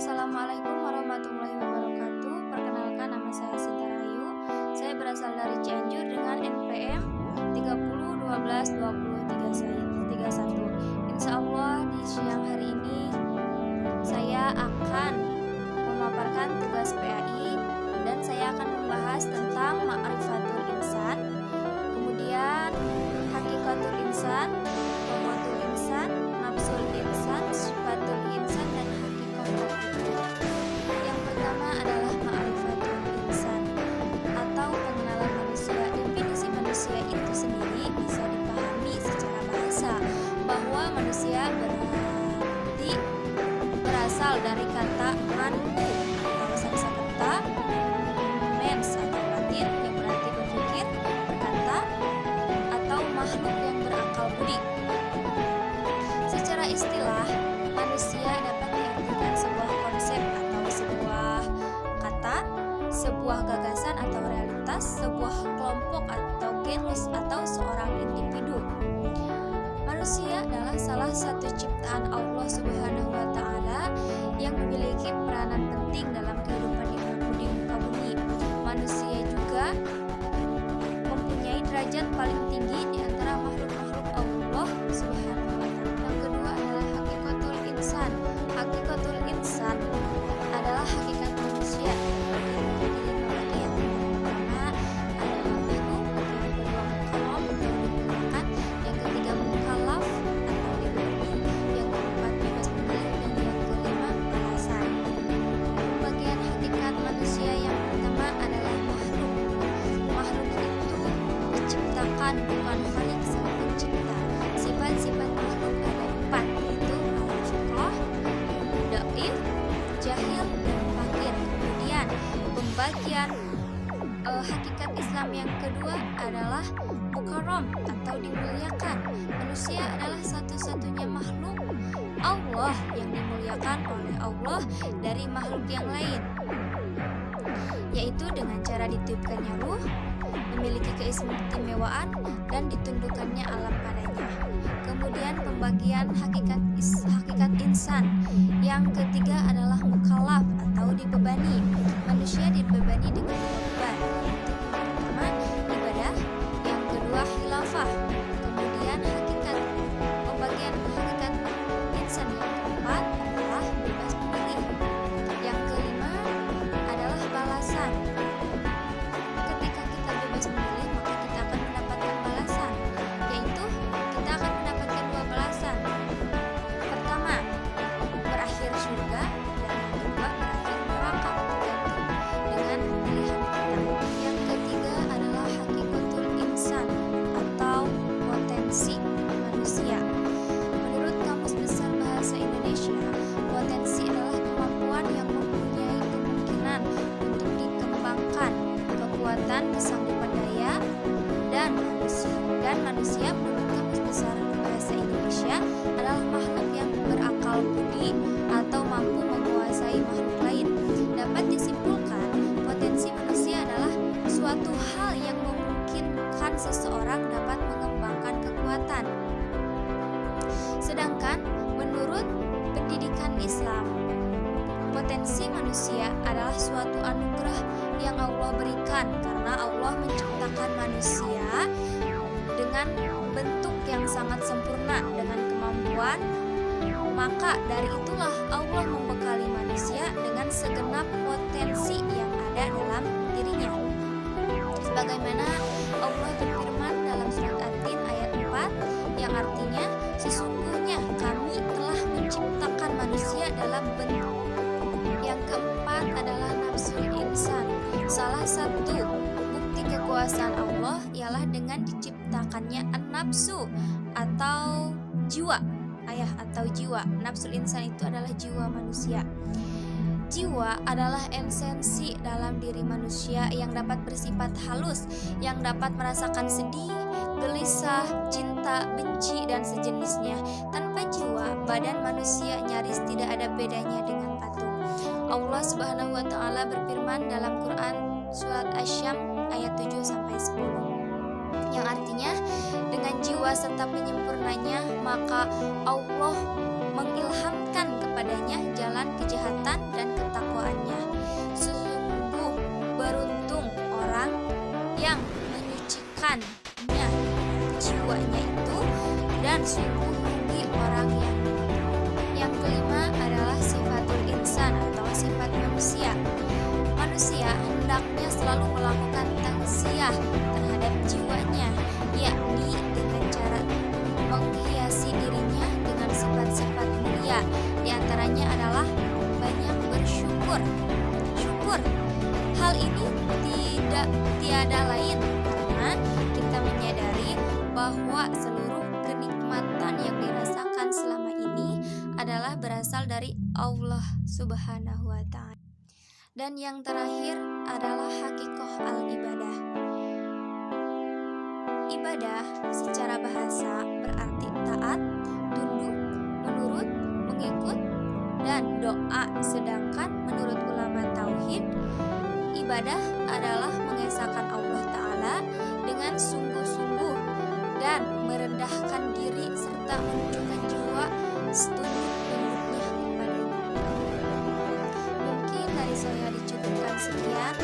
Assalamualaikum warahmatullahi wabarakatuh. Perkenalkan, nama saya Sinta Rahayu. Saya berasal dari Cianjur dengan NPM 30122031. Insya Allah di siang hari ini saya akan memaparkan tugas PAI dan saya akan membahas tentang ma'rifatul insan, kemudian hakikatul insan, qadwatul insan, nafsul insan, sifatul insan, dan hakikatul insan. Yang pertama adalah ma'rifatul insan atau pengenalan manusia. Definisi manusia itu sendiri bisa dipahami secara bahasa bahwa manusia berarti berasal dari kata man, atau Sanskerta, mens atau Latin yang berarti berpikir, berkata, atau makhluk yang berakal budi. Secara istilah, manusia dapat diartikan sebuah konsep atau sebuah kata, sebuah gagasan atau realitas, sebuah kelompok atau genus, atau seorang individu. Manusia adalah salah satu ciptaan Allah Subhanahu wa Ta'ala yang memiliki peranan penting dalam kehidupan di muka bumi. Manusia juga mempunyai derajat paling tinggi di antara makhluk-makhluk Allah Subhanahu wa Ta'ala. Yang kedua adalah hakikatul insan. Hakikatul insan adalah hakikat manusia. Yang ketiga mukallaf atau diberi, yang keempat bebas memilih, dan yang kelima balasan. Bagian hakikat manusia yang pertama adalah makhluk. Makhluk itu diciptakan, bukan Khalik sang pencipta. Sifat-sifat makhluk ada 4, yaitu al-fiqh, dhaif, jahil, dan fakir. Kemudian pembagian hakikat Islam yang kedua adalah mukarram atau dimuliakan. Manusia adalah satu-satunya makhluk Allah yang dimuliakan oleh Allah dari makhluk yang lain, yaitu dengan cara ditiupkannya ruh, memiliki keistimewaan, dan ditundukkannya alam padanya. Kemudian pembagian hakikat insan yang ketiga adalah mukallaf atau dibebani. Manusia dibebani dengan beban, yaitu yang pertama ibadah, yang kedua khilafah. Kemudian pembagian hakikat insan yang keempat adalah bebas memilih. Yang kelima adalah balasan. Ketika kita bebas memilih, maka kita akan mendapatkan balasan, yaitu kita akan mendapatkan 2 balasan. Pertama, berakhir surga, dan yang kedua berakhir neraka, tergantung dengan pilihan kita. Yang ketiga adalah hakikatul insan atau potensi manusia. Menurut Kamus Besar Bahasa Indonesia, potensi adalah kemampuan yang mempunyai kemungkinan untuk dikembangkan, kekuatan, kesanggupan daya, dan manusia menurut Kamus Besar Bahasa Indonesia adalah makhluk yang berakal budi atau mampu menguasai makhluk lain. Dapat disimpulkan, potensi manusia adalah suatu hal yang memungkinkan seseorang dapat mengembangkan kekuatan. Sedangkan menurut pendidikan Islam, potensi manusia adalah suatu anugerah yang Allah berikan karena Allah menciptakan manusia dengan bentuk yang sangat sempurna dengan kemampuan. Maka dari itulah Allah membekali manusia dengan segenap potensi yang ada dalam dirinya. Sebagaimana Allah berfirman dalam surat At-Tin ayat 4 yang artinya, sesungguhnya kami telah menciptakan manusia dalam bentuk. Yang keempat adalah nafsul insan. Salah satu bukti kekuasaan Allah ialah dengan diciptakannya an-nafsu atau jiwa. Atau jiwa. Nafsul insan itu adalah jiwa manusia. Jiwa adalah esensi dalam diri manusia yang dapat bersifat halus, yang dapat merasakan sedih, gelisah, cinta, benci, dan sejenisnya. Tanpa jiwa, badan manusia nyaris tidak ada bedanya dengan patung. Allah Subhanahu wa Ta'ala berfirman dalam Quran surat Asy-Syams ayat 7-10, yang artinya, dengan jiwa serta penyempurnanya maka Allah mengilhamkan kepadanya jalan kejahatan sungguh rugi orang yang begitu. Yang kelima adalah sifatul insan atau sifat manusia. Manusia hendaknya selalu melakukan tazkiyah terhadap jiwanya, yakni dengan cara menghiasi dirinya dengan sifat-sifat mulia. Di antaranya adalah banyak bersyukur. Syukur. Hal ini tiada lain karena kita menyadari bahwa seluruh kenikmatan yang dirasakan selama ini adalah berasal dari Allah Subhanahu wa taala. Dan yang terakhir adalah hakikoh al-ibadah. Ibadah secara bahasa berarti taat, tunduk, menurut, mengikut, dan doa. Sedangkan menurut ulama tauhid, ibadah adalah mengesahkan Allah Ta'ala dengan sungguh-sungguh dan merendahkan diri serta menunjukkan jiwa setunduk-tunduknya kepadanya. Mungkin dari saya dicukupkan sekian.